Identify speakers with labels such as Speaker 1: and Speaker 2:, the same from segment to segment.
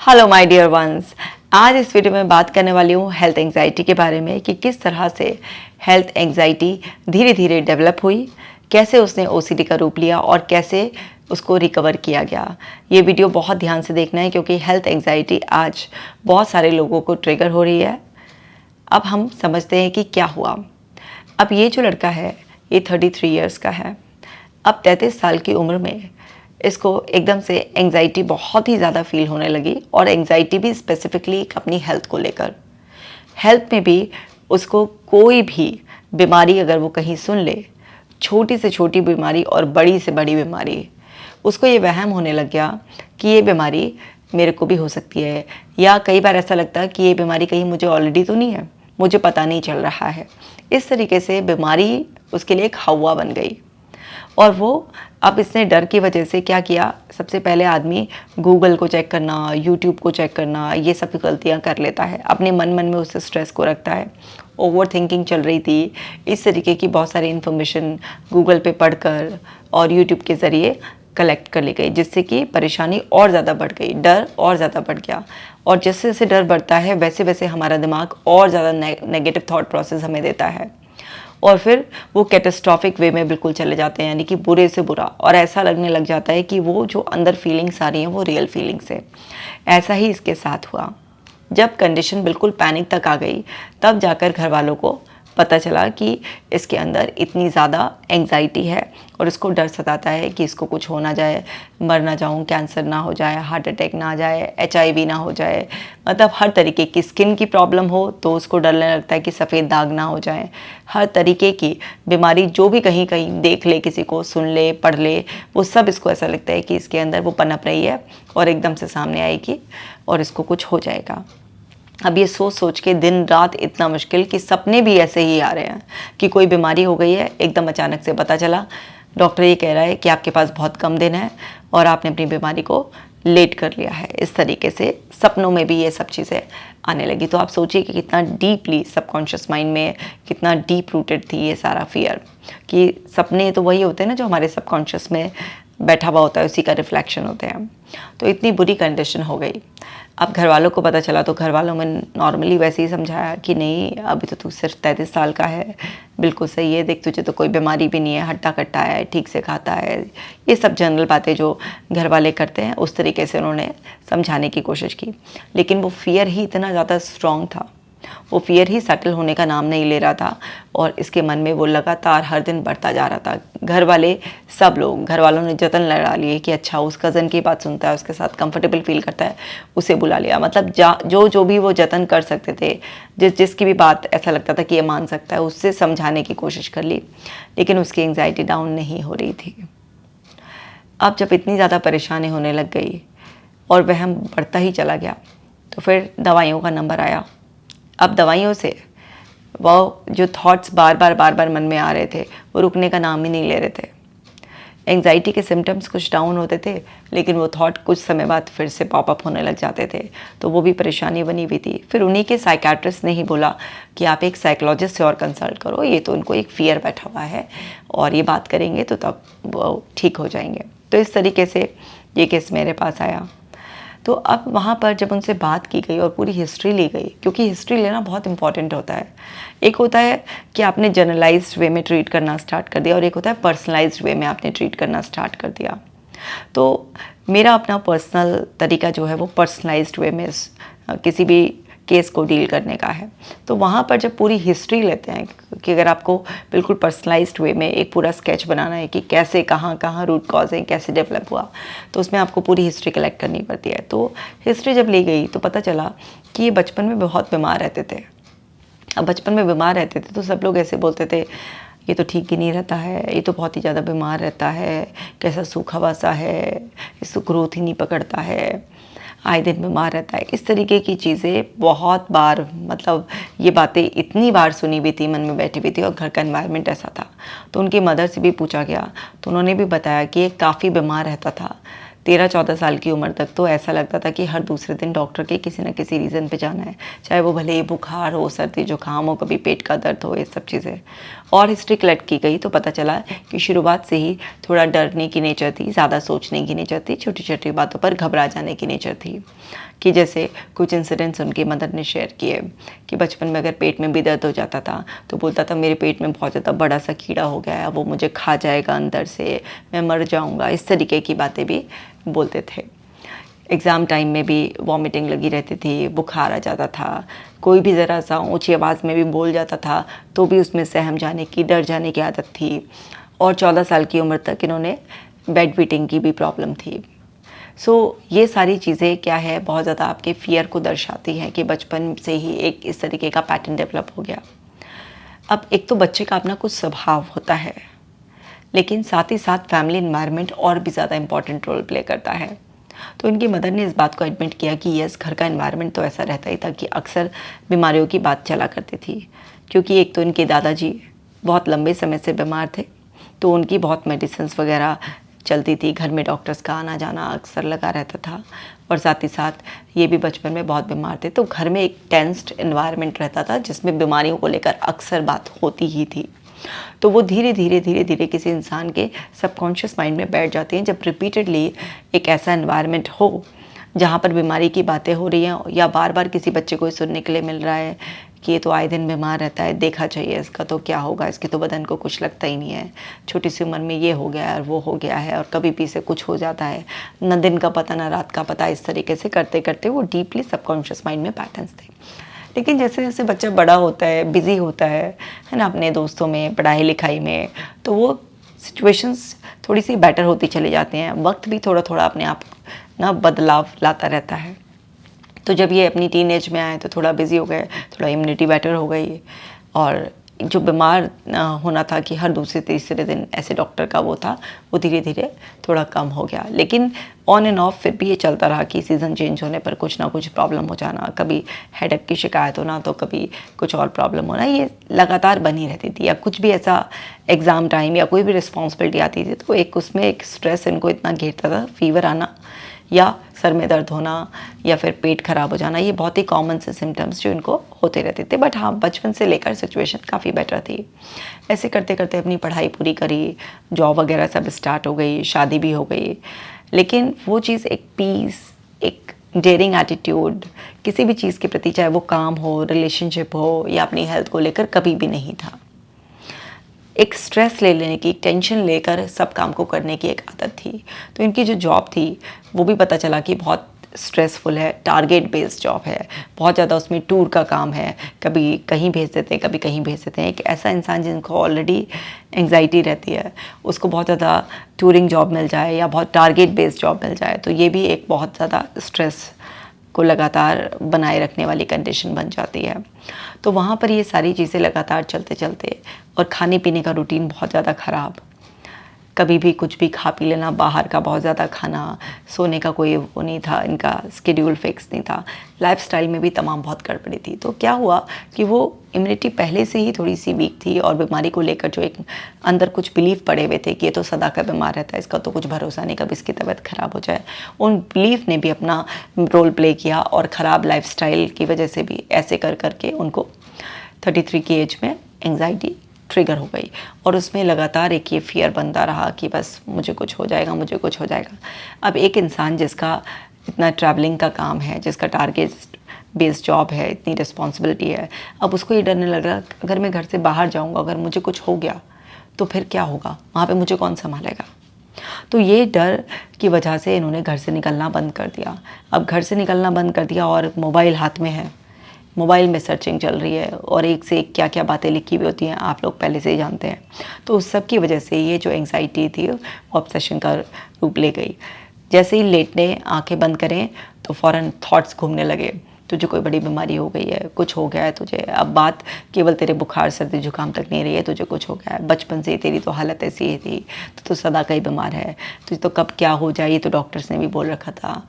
Speaker 1: Hello my dear ones. आज इस video में बात करने वाली हूँ हेल्थ एंग्जाइटी के बारे में कि किस तरह से हेल्थ एंग्जाइटी धीरे धीरे डेवलप हुई, कैसे उसने ओसीडी का रूप लिया और कैसे उसको रिकवर किया गया। ये वीडियो बहुत ध्यान से देखना है क्योंकि हेल्थ एंग्जाइटी आज बहुत सारे लोगों को ट्रिगर हो रही है। अब हम समझते हैं कि क्या हुआ। अब ये जो लड़का है ये 33 इयर्स का है। अब 33 साल की उम्र में इसको एकदम से एंग्जाइटी बहुत ही ज़्यादा फील होने लगी और एंग्जाइटी भी स्पेसिफिकली अपनी हेल्थ को लेकर। हेल्थ में भी उसको कोई भी बीमारी अगर वो कहीं सुन ले, छोटी से छोटी बीमारी और बड़ी से बड़ी बीमारी, उसको ये वहम होने लग गया कि ये बीमारी मेरे को भी हो सकती है, या कई बार ऐसा लगता है कि ये बीमारी कहीं मुझे ऑलरेडी तो नहीं है, मुझे पता नहीं चल रहा है। इस तरीके से बीमारी उसके लिए एक हवा बन गई। और वो अब इसने डर की वजह से क्या किया, सबसे पहले आदमी गूगल को चेक करना, यूट्यूब को चेक करना, ये सब गलतियां कर लेता है, अपने मन में उससे स्ट्रेस को रखता है। ओवर थिंकिंग चल रही थी, इस तरीके की बहुत सारी इन्फॉर्मेशन गूगल पे पढ़कर और यूट्यूब के ज़रिए कलेक्ट कर ली गई, जिससे कि परेशानी और ज़्यादा बढ़ गई, डर और ज़्यादा बढ़ गया। और जैसे जैसे डर बढ़ता है वैसे वैसे हमारा दिमाग और ज़्यादा नेगेटिव थॉट प्रोसेस हमें देता है और फिर वो कैटास्ट्रॉफिक वे में बिल्कुल चले जाते हैं, यानी कि बुरे से बुरा, और ऐसा लगने लग जाता है कि वो जो अंदर फीलिंग्स आ रही हैं वो रियल फीलिंग्स है। ऐसा ही इसके साथ हुआ। जब कंडीशन बिल्कुल पैनिक तक आ गई तब जाकर घर वालों को पता चला कि इसके अंदर इतनी ज़्यादा एंग्जाइटी है और इसको डर सताता है कि इसको कुछ हो ना जाए, मर ना जाऊँ, कैंसर ना हो जाए, हार्ट अटैक ना आ जाए, HIV ना हो जाए, मतलब हर तरीके की स्किन की प्रॉब्लम हो तो उसको डरने लगता है कि सफ़ेद दाग ना हो जाए। हर तरीके की बीमारी जो भी कहीं कहीं देख ले, किसी को सुन ले, पढ़ ले, वो सब इसको ऐसा लगता है कि इसके अंदर वो पनप रही है और एकदम से सामने आएगी और इसको कुछ हो जाएगा। अब ये सोच सोच के दिन रात इतना मुश्किल कि सपने भी ऐसे ही आ रहे हैं कि कोई बीमारी हो गई है। एकदम अचानक से पता चला, डॉक्टर ये कह रहा है कि आपके पास बहुत कम दिन है और आपने अपनी बीमारी को लेट कर लिया है। इस तरीके से सपनों में भी ये सब चीज़ें आने लगी। तो आप सोचिए कि कितना डीपली सबकॉन्शियस माइंड में कितना डीप रूटेड थी ये सारा फियर, कि सपने तो वही होते हैं ना जो हमारे सबकॉन्शियस में बैठा हुआ होता है, उसी का रिफ्लेक्शन होते हैं। तो इतनी बुरी कंडीशन हो गई। अब घर वालों को पता चला तो घर वालों में नॉर्मली वैसे ही समझाया कि नहीं, अभी तो तू सिर्फ 33 साल का है, बिल्कुल सही है, देख तुझे तो कोई बीमारी भी नहीं है, हट्टा कट्टा है, ठीक से खाता है। ये सब जनरल बातें जो घर वाले करते हैं उस तरीके से उन्होंने समझाने की कोशिश की। लेकिन वो फियर ही इतना ज़्यादा स्ट्रॉन्ग था, वो फियर ही सेटल होने का नाम नहीं ले रहा था और इसके मन में वो लगातार हर दिन बढ़ता जा रहा था। घर वाले सब लोग, घर वालों ने जतन लड़ा लिए कि अच्छा उस कज़न की बात सुनता है, उसके साथ कंफर्टेबल फील करता है, उसे बुला लिया। मतलब जो भी वो जतन कर सकते थे, जिसकी भी बात ऐसा लगता था कि ये मान सकता है, उससे समझाने की कोशिश कर ली, लेकिन उसकी एंग्जाइटी डाउन नहीं हो रही थी। अब जब इतनी ज़्यादा परेशानी होने लग गई और वह बढ़ता ही चला गया तो फिर दवाइयों का नंबर आया। अब दवाइयों से वो जो थॉट्स बार बार मन में आ रहे थे वो रुकने का नाम ही नहीं ले रहे थे। एंग्जाइटी के सिम्टम्स कुछ डाउन होते थे लेकिन वो थॉट कुछ समय बाद फिर से पॉपअप होने लग जाते थे, तो वो भी परेशानी बनी हुई थी। फिर उन्हीं के साइकेट्रिस्ट ने ही बोला कि आप एक साइकोलॉजिस्ट से और कंसल्ट करो, ये तो उनको एक फियर बैठा हुआ है और ये बात करेंगे तो तब वो ठीक हो जाएंगे। तो इस तरीके से ये केस मेरे पास आया। तो अब वहाँ पर जब उनसे बात की गई और पूरी हिस्ट्री ली गई, क्योंकि हिस्ट्री लेना बहुत इंपॉर्टेंट होता है। एक होता है कि आपने जनरलाइज्ड वे में ट्रीट करना स्टार्ट कर दिया और एक होता है पर्सनलाइज्ड वे में आपने ट्रीट करना स्टार्ट कर दिया। तो मेरा अपना पर्सनल तरीका जो है वो पर्सनलाइज्ड वे में किसी भी केस को डील करने का है। तो वहाँ पर जब पूरी हिस्ट्री लेते हैं कि अगर आपको बिल्कुल पर्सनलाइज्ड वे में एक पूरा स्केच बनाना है कि कैसे कहाँ रूट कॉज है, कैसे डेवलप हुआ, तो उसमें आपको पूरी हिस्ट्री कलेक्ट करनी पड़ती है। तो हिस्ट्री जब ली गई तो पता चला कि ये बचपन में बहुत बीमार रहते थे। अब बचपन में बीमार रहते थे तो सब लोग ऐसे बोलते थे ये तो ठीक ही नहीं रहता है, ये तो बहुत ही ज़्यादा बीमार रहता है, कैसा सूखा वासा है, इसको ग्रोथ ही नहीं पकड़ता है, आए दिन बीमार रहता है। इस तरीके की चीज़ें बहुत बार, मतलब ये बातें इतनी बार सुनी भी थी, मन में बैठी भी थी और घर का एनवायरनमेंट ऐसा था। तो उनकी मदर से भी पूछा गया तो उन्होंने भी बताया कि ये काफ़ी बीमार रहता था। 13-14 साल की उम्र तक तो ऐसा लगता था कि हर दूसरे दिन डॉक्टर के किसी न किसी रीज़न पे जाना है, चाहे वो भले ही बुखार हो, सर्दी जुकाम हो, कभी पेट का दर्द हो, ये सब चीज़ें। और हिस्ट्री कलेक्ट की गई तो पता चला कि शुरुआत से ही थोड़ा डरने की नेचर थी, ज़्यादा सोचने की नेचर थी, छोटी छोटी बातों पर घबरा जाने की नेचर थी, कि जैसे कुछ इंसिडेंट्स उनकी मदर ने शेयर किए कि बचपन में अगर पेट में भी दर्द हो जाता था तो बोलता था मेरे पेट में बहुत ज़्यादा बड़ा सा कीड़ा हो गया है, वो मुझे खा जाएगा अंदर से, मैं मर जाऊँगा। इस तरीके की बातें भी बोलते थे। एग्ज़ाम टाइम में भी वॉमिटिंग लगी रहती थी, बुखार आ जाता था, कोई भी ज़रा सा ऊंची आवाज़ में भी बोल जाता था तो भी उसमें सहम जाने की, डर जाने की आदत थी। और 14 साल की उम्र तक इन्होंने बेड वेटिंग की भी प्रॉब्लम थी। ये सारी चीज़ें क्या है, बहुत ज़्यादा आपके फ़ियर को दर्शाती हैं कि बचपन से ही एक इस तरीके का पैटर्न डेवलप हो गया। अब एक तो बच्चे का अपना कुछ स्वभाव होता है, लेकिन साथ ही साथ फैमिली एनवायरनमेंट और भी ज़्यादा इम्पॉर्टेंट रोल प्ले करता है। तो इनकी मदर ने इस बात को एडमिट किया कि यस, घर का एनवायरनमेंट तो ऐसा रहता ही था कि अक्सर बीमारियों की बात चला करती थी, क्योंकि एक तो इनके दादाजी बहुत लंबे समय से बीमार थे, तो उनकी बहुत मेडिसिन्स वगैरह चलती थी, घर में डॉक्टर्स का आना जाना अक्सर लगा रहता था। और साथ ही साथ ये भी बचपन में बहुत बीमार थे, तो घर में एक टेंस्ड एनवायरनमेंट रहता था जिसमें बीमारियों को लेकर अक्सर बात होती ही थी। तो वो धीरे धीरे किसी इंसान के सबकॉन्शियस माइंड में बैठ जाती हैं जब रिपीटेडली एक ऐसा एनवायरनमेंट हो जहाँ पर बीमारी की बातें हो रही हैं, या बार बार किसी बच्चे को सुनने के लिए मिल रहा है कि ये तो आए दिन बीमार रहता है, देखा चाहिए इसका तो क्या होगा, इसके तो बदन को कुछ लगता ही नहीं है, छोटी सी उम्र में ये हो गया है और वो हो गया है, और कभी भी से कुछ हो जाता है, न दिन का पता न रात का पता। इस तरीके से करते करते वो डीपली सबकॉन्शियस माइंड में पैटर्न्स थे। लेकिन जैसे जैसे बच्चा बड़ा होता है, बिज़ी होता है ना, अपने दोस्तों में, पढ़ाई लिखाई में, तो वो सिचुएशंस थोड़ी सी बेटर होती चली जाती हैं। वक्त भी थोड़ा थोड़ा अपने आप ना बदलाव लाता रहता है। तो जब ये अपनी टीनेज में आए तो थोड़ा बिज़ी हो गए, थोड़ा इम्यूनिटी बेटर हो गई, और जो बीमार होना था कि हर दूसरे तीसरे दिन ऐसे डॉक्टर का वो था, वो धीरे धीरे थोड़ा कम हो गया। लेकिन ऑन एंड ऑफ फिर भी ये चलता रहा कि सीज़न चेंज होने पर कुछ ना कुछ प्रॉब्लम हो जाना, कभी हेडेक की शिकायत होना तो कभी कुछ और प्रॉब्लम होना, ये लगातार बनी रहती थी। या कुछ भी ऐसा एग्ज़ाम टाइम या कोई भी रिस्पॉन्सिबिलिटी आती थी तो एक उसमें एक स्ट्रेस इनको इतना घेरता था, फीवर आना या सर में दर्द होना या फिर पेट खराब हो जाना, ये बहुत ही कॉमन से सिम्टम्स जो इनको होते रहते थे। बट हाँ, बचपन से लेकर सिचुएशन काफ़ी बेटर थी। ऐसे करते करते अपनी पढ़ाई पूरी करी, जॉब वगैरह सब स्टार्ट हो गई, शादी भी हो गई। लेकिन वो चीज़, एक पीस, एक डेयरिंग एटीट्यूड किसी भी चीज़ के प्रति, चाहे वो काम हो, रिलेशनशिप हो या अपनी हेल्थ को लेकर, कभी भी नहीं था। एक स्ट्रेस ले लेने की, टेंशन लेकर सब काम को करने की एक आदत थी। तो इनकी जो जॉब थी वो भी पता चला कि बहुत स्ट्रेसफुल है, टारगेट बेस्ड जॉब है, बहुत ज़्यादा उसमें टूर का काम है, कभी कहीं भेज देते हैं, कभी कहीं भेज देते हैं। एक ऐसा इंसान जिनको ऑलरेडी एंग्जाइटी रहती है, उसको बहुत ज़्यादा टूरिंग जॉब मिल जाए या बहुत टारगेट बेस्ड जॉब मिल जाए तो ये भी एक बहुत ज़्यादा स्ट्रेस को लगातार बनाए रखने वाली कंडीशन बन जाती है। तो वहाँ पर ये सारी चीज़ें लगातार चलते चलते, और खाने पीने का रूटीन बहुत ज़्यादा ख़राब, कभी भी कुछ भी खा पी लेना, बाहर का बहुत ज़्यादा खाना, सोने का कोई वो नहीं था, इनका स्केड्यूल फिक्स नहीं था, लाइफस्टाइल में भी तमाम बहुत गड़बड़ी थी। तो क्या हुआ कि वो इम्यूनिटी पहले से ही थोड़ी सी वीक थी, और बीमारी को लेकर जो एक अंदर कुछ बिलीफ पड़े हुए थे कि ये तो सदा का बीमार रहता है, इसका तो कुछ भरोसा नहीं, कभी इसकी तबीयत ख़राब हो जाए, उन बिलीफ ने भी अपना रोल प्ले किया, और ख़राब लाइफस्टाइल की वजह से भी ऐसे कर करके उनको 33 की एज में एंग्जाइटी ट्रिगर हो गई, और उसमें लगातार एक ये फियर बनता रहा कि बस मुझे कुछ हो जाएगा, मुझे कुछ हो जाएगा। अब एक इंसान जिसका इतना ट्रैवलिंग का काम है, जिसका टारगेट बेस्ड जॉब है, इतनी रिस्पॉन्सिबिलिटी है, अब उसको ये डरने लग रहा, अगर मैं घर से बाहर जाऊँगा, अगर मुझे कुछ हो गया तो फिर क्या होगा, वहाँ पे मुझे कौन संभालेगा। तो ये डर की वजह से इन्होंने घर से निकलना बंद कर दिया। अब घर से निकलना बंद कर दिया और मोबाइल हाथ में है, मोबाइल में सर्चिंग चल रही है, और एक से एक क्या क्या बातें लिखी हुई होती हैं, आप लोग पहले से ही जानते हैं। तो उस सब की वजह से ये जो एंग्जाइटी थी वो ऑब्सेशन का रूप ले गई। जैसे ही लेटने, आंखें बंद करें तो फ़ौरन थॉट्स घूमने लगे, तुझे कोई बड़ी बीमारी हो गई है, कुछ हो गया है तुझे, अब बात केवल तेरे बुखार सर्दी जुकाम तक नहीं रही है, तुझे कुछ हो गया है, बचपन से तेरी तो हालत ऐसी ही थी, तो सदा का ही बीमार है, तुझे तो कब क्या हो जाए, ये तो डॉक्टर्स ने भी बोल रखा था,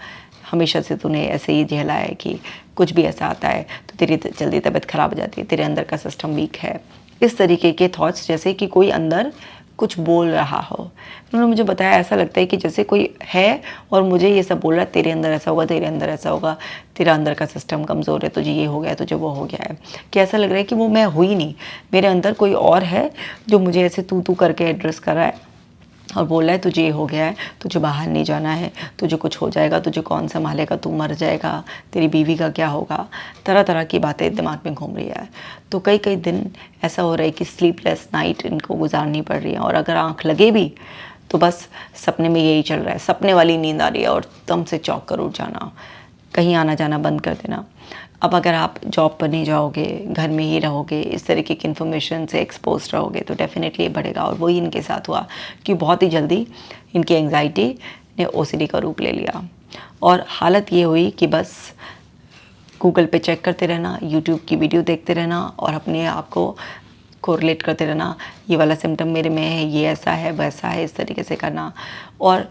Speaker 1: हमेशा से तूने ऐसे ही झेला है कि कुछ भी ऐसा आता है तो तेरी जल्दी तबीयत ख़राब हो जाती है, तेरे अंदर का सिस्टम वीक है। इस तरीके के थॉट्स, जैसे कि कोई अंदर कुछ बोल रहा हो। उन्होंने मुझे बताया, ऐसा लगता है कि जैसे कोई है और मुझे ये सब बोल रहा है, तेरे अंदर ऐसा होगा, तेरे अंदर ऐसा होगा, तेरा अंदर का सिस्टम कमज़ोर है, तुझे ये हो गया है, तुझे वो हो गया है। कि ऐसा लग रहा है कि वो मैं हुई नहीं, मेरे अंदर कोई और है जो मुझे ऐसे तू तू करके एड्रेस कर रहा है, और बोल रहा है तुझे ये हो गया है, तुझे बाहर नहीं जाना है, तुझे कुछ हो जाएगा, तुझे कौन संभालेगा, तू मर जाएगा, तेरी बीवी का क्या होगा, तरह तरह की बातें दिमाग में घूम रही है। तो कई कई दिन ऐसा हो रहा है कि स्लीपलेस नाइट इनको गुजारनी पड़ रही है, और अगर आँख लगे भी तो बस सपने में यही चल रहा है, सपने वाली नींद आ रही है और दम से चौंक कर उठ जाना, कहीं आना जाना बंद कर देना। अब अगर आप जॉब पर नहीं जाओगे, घर में ही रहोगे, इस तरीके की इन्फॉर्मेशन से एक्सपोज रहोगे तो डेफिनेटली ये बढ़ेगा। और वही इनके साथ हुआ कि बहुत ही जल्दी इनकी एंग्जाइटी ने ओसीडी का रूप ले लिया, और हालत ये हुई कि बस गूगल पे चेक करते रहना, यूट्यूब की वीडियो देखते रहना और अपने आप को कोरिलेट करते रहना, ये वाला सिम्टम मेरे में है, ये ऐसा है वैसा है, इस तरीके से करना। और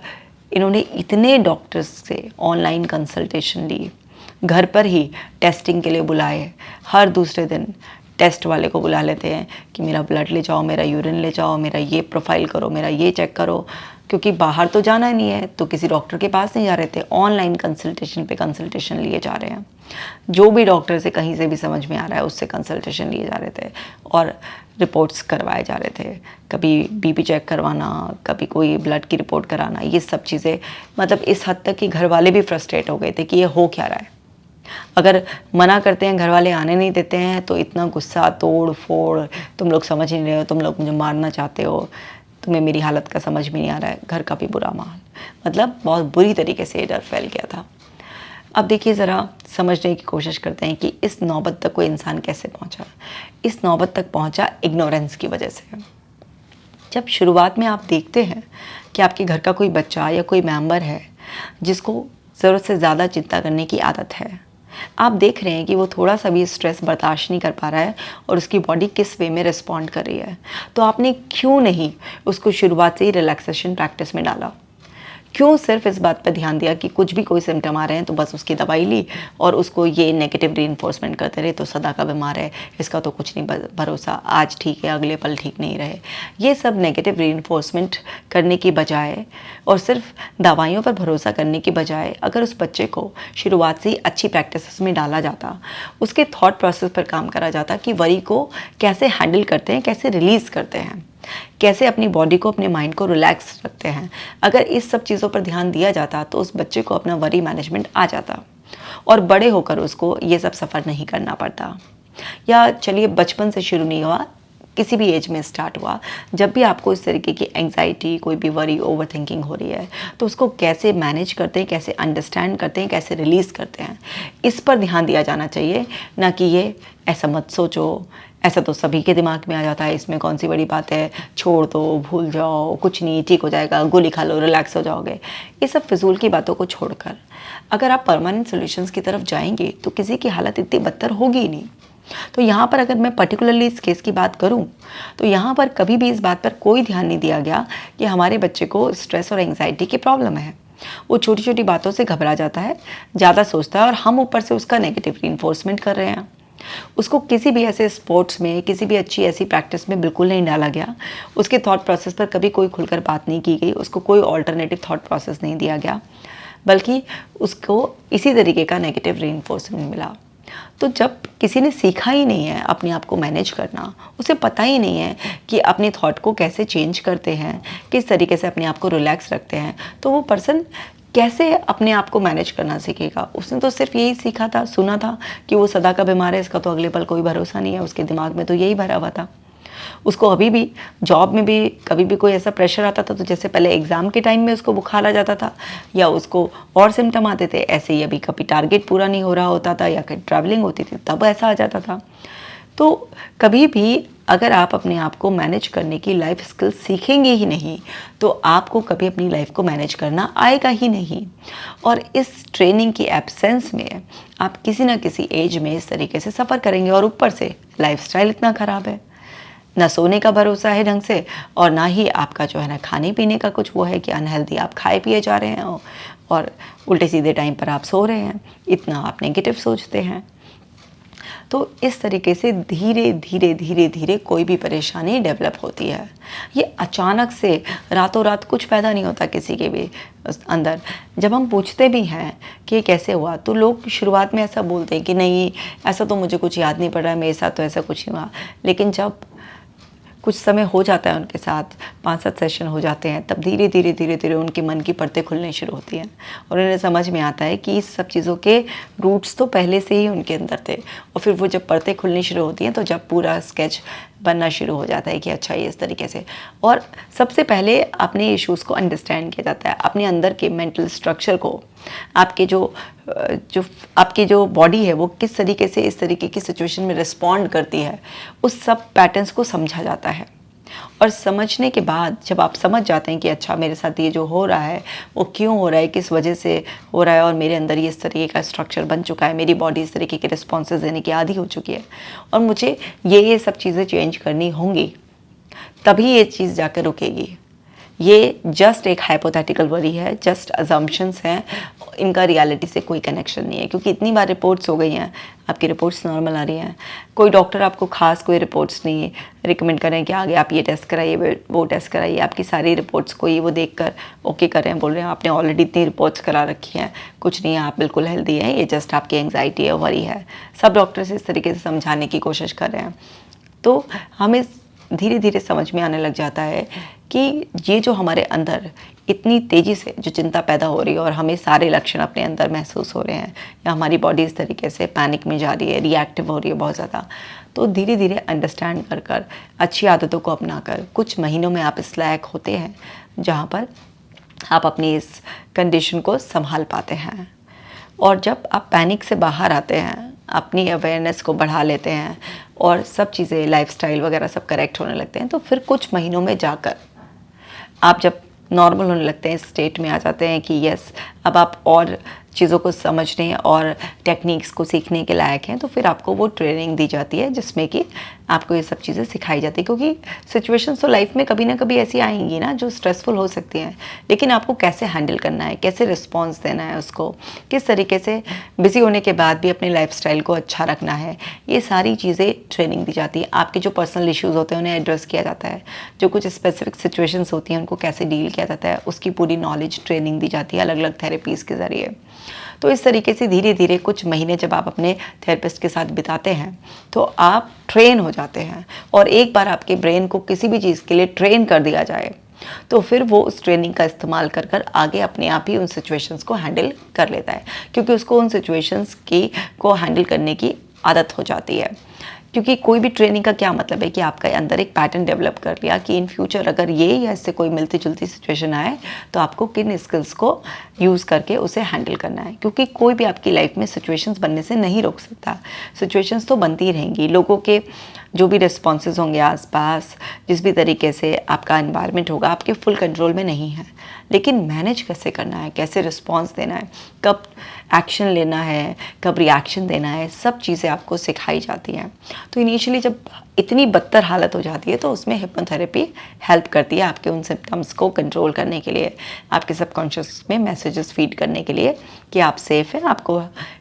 Speaker 1: इन्होंने इतने डॉक्टर्स से ऑनलाइन कंसल्टेशन ली, घर पर ही टेस्टिंग के लिए बुलाए, हर दूसरे दिन टेस्ट वाले को बुला लेते हैं कि मेरा ब्लड ले जाओ, मेरा यूरिन ले जाओ, मेरा ये प्रोफाइल करो, मेरा ये चेक करो, क्योंकि बाहर तो जाना ही नहीं है तो किसी डॉक्टर के पास नहीं जा रहे थे, ऑनलाइन कंसल्टेशन पे कंसल्टेशन लिए जा रहे हैं। जो भी डॉक्टर से कहीं से भी समझ में आ रहा है उससे कंसल्टेशन लिए जा रहे थे और रिपोर्ट्स करवाए जा रहे थे, कभी बीपी चेक करवाना, कभी कोई ब्लड की रिपोर्ट कराना, ये सब चीज़ें। मतलब इस हद तक कि घर वाले भी फ्रस्ट्रेट हो गए थे कि ये हो क्या रहा है। अगर मना करते हैं, घर वाले आने नहीं देते हैं, तो इतना गुस्सा, तोड़ फोड़, तुम लोग समझ ही नहीं रहे हो, तुम लोग मुझे मारना चाहते हो, तुम्हें मेरी हालत का समझ में नहीं आ रहा है, घर का भी बुरा माहौल। मतलब बहुत बुरी तरीके से डर फैल गया था। अब देखिए, ज़रा समझने की कोशिश करते हैं कि इस नौबत तक कोई इंसान कैसे पहुंचा। इस नौबत तक पहुंचा इग्नोरेंस की वजह से। जब शुरुआत में आप देखते हैं कि आपके घर का कोई बच्चा या कोई मेंबर है जिसको ज़रूरत से ज़्यादा चिंता करने की आदत है, आप देख रहे हैं कि वो थोड़ा सा भी स्ट्रेस बर्दाश्त नहीं कर पा रहा है और उसकी बॉडी किस वे में रिस्पॉन्ड कर रही है, तो आपने क्यों नहीं उसको शुरुआत से ही रिलैक्सेशन प्रैक्टिस में डाला? क्यों सिर्फ इस बात पर ध्यान दिया कि कुछ भी कोई सिम्टम आ रहे हैं तो बस उसकी दवाई ली और उसको ये नेगेटिव रीइंफोर्समेंट करते रहे, तो सदा का बीमार है, इसका तो कुछ नहीं भरोसा, आज ठीक है अगले पल ठीक नहीं रहे। ये सब नेगेटिव रीइंफोर्समेंट करने की बजाय और सिर्फ दवाइयों पर भरोसा करने की बजाय अगर उस बच्चे को शुरुआत से ही अच्छी प्रैक्टिस में डाला जाता, उसके थॉट प्रोसेस पर काम करा जाता कि वरी को कैसे हैंडल करते हैं, कैसे रिलीज़ करते हैं, कैसे अपनी बॉडी को, अपने माइंड को रिलैक्स रखते हैं, अगर इस सब चीज़ों पर ध्यान दिया जाता तो उस बच्चे को अपना वरी मैनेजमेंट आ जाता और बड़े होकर उसको ये सब सफ़र नहीं करना पड़ता। या चलिए बचपन से शुरू नहीं हुआ, किसी भी एज में स्टार्ट हुआ, जब भी आपको इस तरीके की एंग्जाइटी, कोई भी वरी, ओवर थिंकिंग हो रही है तो उसको कैसे मैनेज करते हैं, कैसे अंडरस्टैंड करते हैं, कैसे रिलीज़ करते हैं, इस पर ध्यान दिया जाना चाहिए। ना कि ये ऐसा मत सोचो, ऐसा तो सभी के दिमाग में आ जाता है, इसमें कौन सी बड़ी बात है, छोड़ दो, भूल जाओ, कुछ नहीं, ठीक हो जाएगा, गोली खा लो, रिलैक्स हो जाओगे। ये सब फिजूल की बातों को छोड़कर अगर आप परमानेंट सॉल्यूशंस की तरफ जाएंगे तो किसी की हालत इतनी बदतर होगी ही नहीं। तो यहाँ पर अगर मैं पर्टिकुलरली इस केस की बात करूँ तो यहाँ पर कभी भी इस बात पर कोई ध्यान नहीं दिया गया कि हमारे बच्चे को स्ट्रेस और एंग्जाइटी की प्रॉब्लम है। वो छोटी छोटी बातों से घबरा जाता है, ज़्यादा सोचता है और हम ऊपर से उसका नेगेटिव रीइंफोर्समेंट कर रहे हैं। उसको किसी भी ऐसे स्पोर्ट्स में, किसी भी अच्छी ऐसी प्रैक्टिस में बिल्कुल नहीं डाला गया, उसके थॉट प्रोसेस पर कभी कोई खुलकर बात नहीं की गई, उसको कोई ऑल्टरनेटिव थॉट प्रोसेस नहीं दिया गया, बल्कि उसको इसी तरीके का नेगेटिव रीइंफोर्समेंट मिला। तो जब किसी ने सीखा ही नहीं है अपने आप को मैनेज करना, उसे पता ही नहीं है कि अपने थॉट को कैसे चेंज करते हैं, किस तरीके से अपने आप को रिलैक्स रखते हैं, तो वो पर्सन कैसे अपने आप को मैनेज करना सीखेगा? उसने तो सिर्फ यही सीखा था, सुना था कि वो सदा का बीमार है, इसका तो अगले पल कोई भरोसा नहीं है, उसके दिमाग में तो यही भरा हुआ था। उसको अभी भी जॉब में भी कभी भी कोई ऐसा प्रेशर आता था तो जैसे पहले एग्ज़ाम के टाइम में उसको बुखार आ जाता था या उसको और सिम्टम आते थे, ऐसे ही अभी कभी टारगेट पूरा नहीं हो रहा होता था या कहीं ट्रैवलिंग होती थी तब ऐसा आ जाता था। तो कभी भी अगर आप अपने आप को मैनेज करने की लाइफ स्किल सीखेंगे ही नहीं तो आपको कभी अपनी लाइफ को मैनेज करना आएगा ही नहीं। और इस ट्रेनिंग की एब्सेंस में आप किसी ना किसी एज में इस तरीके से सफ़र करेंगे और ऊपर से लाइफस्टाइल इतना ख़राब है, ना सोने का भरोसा है ढंग से और ना ही आपका जो है ना खाने पीने का कुछ वो है कि अनहेल्दी आप खाए पिए जा रहे हैं और उल्टे सीधे टाइम पर आप सो रहे हैं, इतना आप नेगेटिव सोचते हैं। तो इस तरीके से धीरे धीरे धीरे धीरे कोई भी परेशानी डेवलप होती है। ये अचानक से रातों रात कुछ पैदा नहीं होता किसी के भी अंदर। जब हम पूछते भी हैं कि ये कैसे हुआ तो लोग शुरुआत में ऐसा बोलते हैं कि नहीं ऐसा तो मुझे कुछ याद नहीं पड़ रहा है, मेरे साथ तो ऐसा कुछ नहीं हुआ। लेकिन जब कुछ समय हो जाता है उनके साथ, 5-7 सेशन हो जाते हैं, तब धीरे धीरे धीरे धीरे उनके मन की परतें खुलने शुरू होती हैं और उन्हें समझ में आता है कि इस सब चीज़ों के रूट्स तो पहले से ही उनके अंदर थे। और फिर वो जब परतें खुलनी शुरू होती हैं तो जब पूरा स्केच बनना शुरू हो जाता है कि अच्छा ये इस तरीके से। और सबसे पहले अपने इश्यूज़ को अंडरस्टैंड किया जाता है, अपने अंदर के मेंटल स्ट्रक्चर को, आपके आपकी जो बॉडी है वो किस तरीके से इस तरीके की सिचुएशन में रिस्पॉन्ड करती है, उस सब पैटर्न्स को समझा जाता है। और समझने के बाद जब आप समझ जाते हैं कि अच्छा मेरे साथ ये जो हो रहा है वो क्यों हो रहा है, किस वजह से हो रहा है, और मेरे अंदर ये इस तरीके का स्ट्रक्चर बन चुका है, मेरी बॉडी इस तरीके के रिस्पॉन्सेज देने की आदी हो चुकी है और मुझे ये सब चीज़ें चेंज करनी होंगी, तभी ये चीज़ जाकर रुकेगी। ये जस्ट एक हाइपोथेटिकल वरी है, जस्ट अजम्पशंस हैं, इनका रियलिटी से कोई कनेक्शन नहीं है। क्योंकि इतनी बार रिपोर्ट्स हो गई हैं, आपकी रिपोर्ट्स नॉर्मल आ रही हैं, कोई डॉक्टर आपको खास कोई रिपोर्ट्स नहीं रिकमेंड करें कि आगे आप ये टेस्ट कराइए, वो टेस्ट कराइए। आपकी सारी रिपोर्ट्स को ये वो देख कर ओके कर रहे हैं, बोल रहे हैं आपने ऑलरेडी इतनी रिपोर्ट्स करा रखी हैं, कुछ नहीं है, आप बिल्कुल हेल्दी हैं, ये जस्ट आपकी एंग्जाइटी है, वरी है। सब डॉक्टर्स इस तरीके से समझाने की कोशिश कर रहे हैं। तो हमें धीरे धीरे समझ में आने लग जाता है कि ये जो हमारे अंदर इतनी तेज़ी से जो चिंता पैदा हो रही है और हमें सारे लक्षण अपने अंदर महसूस हो रहे हैं, या हमारी बॉडी इस तरीके से पैनिक में जा रही है, रिएक्टिव हो रही है बहुत ज़्यादा, तो धीरे धीरे अंडरस्टैंड कर कर, अच्छी आदतों को अपनाकर कुछ महीनों में आप इस लायक होते हैं जहाँ पर आप अपनी इस कंडीशन को संभाल पाते हैं। और जब आप पैनिक से बाहर आते हैं, अपनी अवेयरनेस को बढ़ा लेते हैं और सब चीज़ें लाइफस्टाइल वगैरह सब करेक्ट होने लगते हैं, तो फिर कुछ महीनों में जाकर आप जब नॉर्मल होने लगते हैं, इस स्टेट में आ जाते हैं कि यस अब आप और चीज़ों को समझने और टेक्निक्स को सीखने के लायक हैं, तो फिर आपको वो ट्रेनिंग दी जाती है जिसमें कि आपको ये सब चीज़ें सिखाई जाती है। क्योंकि सिचुएशंस तो लाइफ में कभी ना कभी ऐसी आएंगी ना जो स्ट्रेसफुल हो सकती हैं, लेकिन आपको कैसे हैंडल करना है, कैसे रिस्पॉन्स देना है उसको, किस तरीके से बिजी होने के बाद भी अपने लाइफस्टाइल को अच्छा रखना है, ये सारी चीज़ें ट्रेनिंग दी जाती है। आपके जो पर्सनल इश्यूज़ होते हैं उन्हें एड्रेस किया जाता है, जो कुछ स्पेसिफिक सिचुएशंस होती हैं उनको कैसे डील किया जाता है, उसकी पूरी नॉलेज ट्रेनिंग दी जाती है अलग अलग थेरेपीज़ के ज़रिए। तो इस तरीके से धीरे धीरे कुछ महीने जब आप अपने थेरेपिस्ट के साथ बिताते हैं तो आप ट्रेन हो जाते हैं। और एक बार आपके ब्रेन को किसी भी चीज़ के लिए ट्रेन कर दिया जाए तो फिर वो उस ट्रेनिंग का इस्तेमाल कर कर आगे अपने आप ही उन सिचुएशंस को हैंडल कर लेता है, क्योंकि उसको उन सिचुएशंस को हैंडल करने की आदत हो जाती है। क्योंकि कोई भी ट्रेनिंग का क्या मतलब है कि आपका अंदर एक पैटर्न डेवलप कर लिया कि इन फ्यूचर अगर ये या इससे कोई मिलती जुलती सिचुएशन आए तो आपको किन स्किल्स को यूज़ करके उसे हैंडल करना है। क्योंकि कोई भी आपकी लाइफ में सिचुएशंस बनने से नहीं रोक सकता, सिचुएशंस तो बनती रहेंगी, लोगों के जो भी रिस्पॉन्सेज होंगे आसपास, जिस भी तरीके से आपका एनवायरनमेंट होगा आपके फुल कंट्रोल में नहीं है, लेकिन मैनेज कैसे करना है, कैसे रिस्पॉन्स देना है, कब एक्शन लेना है, कब रिएक्शन देना है, सब चीज़ें आपको सिखाई जाती हैं। तो इनिशियली जब इतनी बदतर हालत हो जाती है तो उसमें हिप्नोथेरेपी हेल्प करती है आपके उन सिम्टम्स को कंट्रोल करने के लिए, आपके सबकॉन्शियस में मैसेजेस फीड करने के लिए कि आप सेफ़ हैं, आपको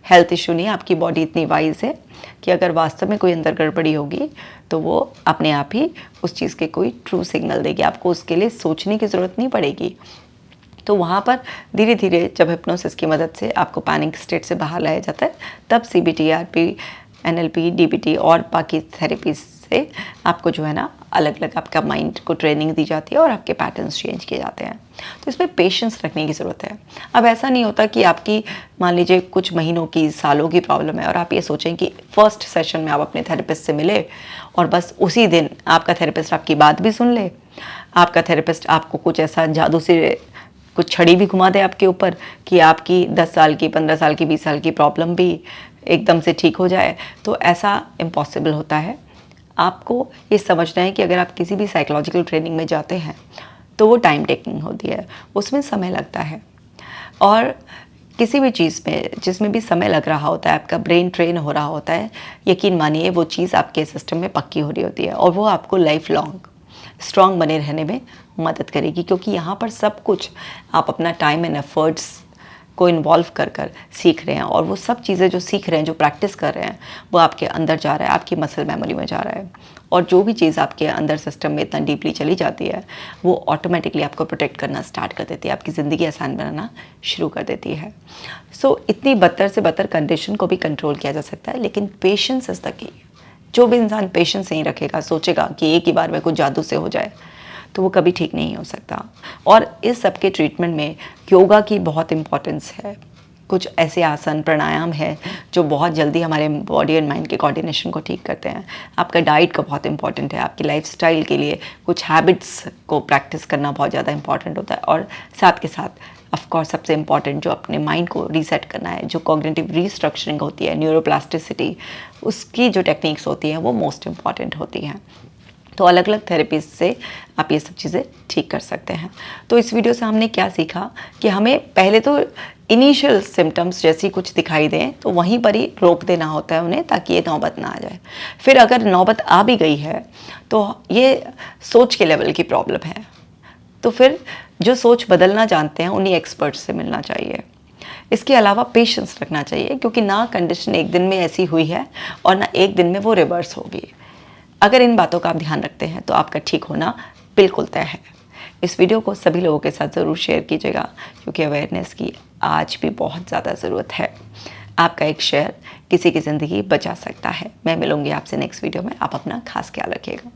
Speaker 1: हेल्थ इशू नहीं है, आपकी बॉडी इतनी वाइज है कि अगर वास्तव में कोई अंदर गड़बड़ी होगी तो वो अपने आप ही उस चीज़ के कोई ट्रू सिग्नल देगी, आपको उसके लिए सोचने की ज़रूरत नहीं पड़ेगी। तो वहाँ पर धीरे धीरे जब हिप्नोसिस की मदद से आपको पैनिक स्टेट से बाहर लाया जाता है, तब CBT, RP, NLP, DBT और बाकी थेरेपीज से आपको जो है ना अलग अलग आपका माइंड को ट्रेनिंग दी जाती है और आपके पैटर्न्स चेंज किए जाते हैं। तो इसमें पेशेंस रखने की ज़रूरत है। अब ऐसा नहीं होता कि आपकी मान लीजिए कुछ महीनों की, सालों की प्रॉब्लम है और आप ये सोचें कि फर्स्ट सेशन में आप अपने थेरेपिस्ट से मिले और बस उसी दिन आपका थेरेपिस्ट आपकी बात भी सुन ले, आपका थेरेपिस्ट आपको कुछ ऐसा जादू से कुछ छड़ी भी घुमा दे आपके ऊपर कि आपकी 10 साल की, 15 साल की, 20 साल की प्रॉब्लम भी एकदम से ठीक हो जाए। तो ऐसा इम्पॉसिबल होता है। आपको ये समझना है कि अगर आप किसी भी साइकोलॉजिकल ट्रेनिंग में जाते हैं तो वो टाइम टेकिंग होती है, उसमें समय लगता है। और किसी भी चीज़ में जिसमें भी समय लग रहा होता है, आपका ब्रेन ट्रेन हो रहा होता है, यकीन मानिए वो चीज़ आपके सिस्टम में पक्की हो रही होती है और वो आपको लाइफ लॉन्ग स्ट्रॉन्ग बने रहने में मदद करेगी। क्योंकि यहाँ पर सब कुछ आप अपना टाइम एंड एफर्ट्स को इन्वॉल्व कर कर सीख रहे हैं और वो सब चीज़ें जो सीख रहे हैं, जो प्रैक्टिस कर रहे हैं, वो आपके अंदर जा रहा है, आपकी मसल मेमोरी में जा रहा है। और जो भी चीज़ आपके अंदर सिस्टम में इतना डीपली चली जाती है वो ऑटोमेटिकली आपको प्रोटेक्ट करना स्टार्ट कर देती है, आपकी ज़िंदगी आसान बनाना शुरू कर देती है। सो इतनी बदतर से बदतर कंडीशन को भी कंट्रोल किया जा सकता है, लेकिन पेशेंस इज़ द की। जो भी इंसान पेशेंस नहीं रखेगा, सोचेगा कि एक ही बार में कुछ जादू से हो जाए, तो वो कभी ठीक नहीं हो सकता। और इस सब के ट्रीटमेंट में योगा की बहुत इम्पोर्टेंस है। कुछ ऐसे आसन प्राणायाम है जो बहुत जल्दी हमारे बॉडी एंड माइंड के कोऑर्डिनेशन को ठीक करते हैं। आपका डाइट का बहुत इंपॉर्टेंट है, आपकी लाइफस्टाइल के लिए कुछ हैबिट्स को प्रैक्टिस करना बहुत ज़्यादा इंपॉर्टेंट होता है। और साथ के साथ ऑफ कोर्स सबसे इम्पॉर्टेंट जो अपने माइंड को रीसेट करना है, जो कॉग्निटिव रीस्ट्रक्चरिंग होती है, न्यूरोप्लास्टिसिटी, उसकी जो टेक्निक्स होती हैं वो मोस्ट इम्पॉर्टेंट होती हैं। तो अलग अलग थेरेपीज से आप ये सब चीज़ें ठीक कर सकते हैं। तो इस वीडियो से हमने क्या सीखा कि हमें पहले तो इनिशियल सिम्टम्स जैसी कुछ दिखाई दें तो वहीं पर ही रोक देना होता है उन्हें, ताकि ये नौबत ना आ जाए। फिर अगर नौबत आ भी गई है तो ये सोच के लेवल की प्रॉब्लम है, तो फिर जो सोच बदलना जानते हैं उन्हीं एक्सपर्ट्स से मिलना चाहिए। इसके अलावा पेशेंस रखना चाहिए, क्योंकि ना कंडीशन एक दिन में ऐसी हुई है और ना एक दिन में वो रिवर्स होगी। अगर इन बातों का आप ध्यान रखते हैं तो आपका ठीक होना बिल्कुल तय है। इस वीडियो को सभी लोगों के साथ ज़रूर शेयर कीजिएगा, क्योंकि अवेयरनेस की आज भी बहुत ज़्यादा ज़रूरत है। आपका एक शेयर किसी की ज़िंदगी बचा सकता है। मैं मिलूंगी आपसे नेक्स्ट वीडियो में। आप अपना खास ख्याल रखिएगा।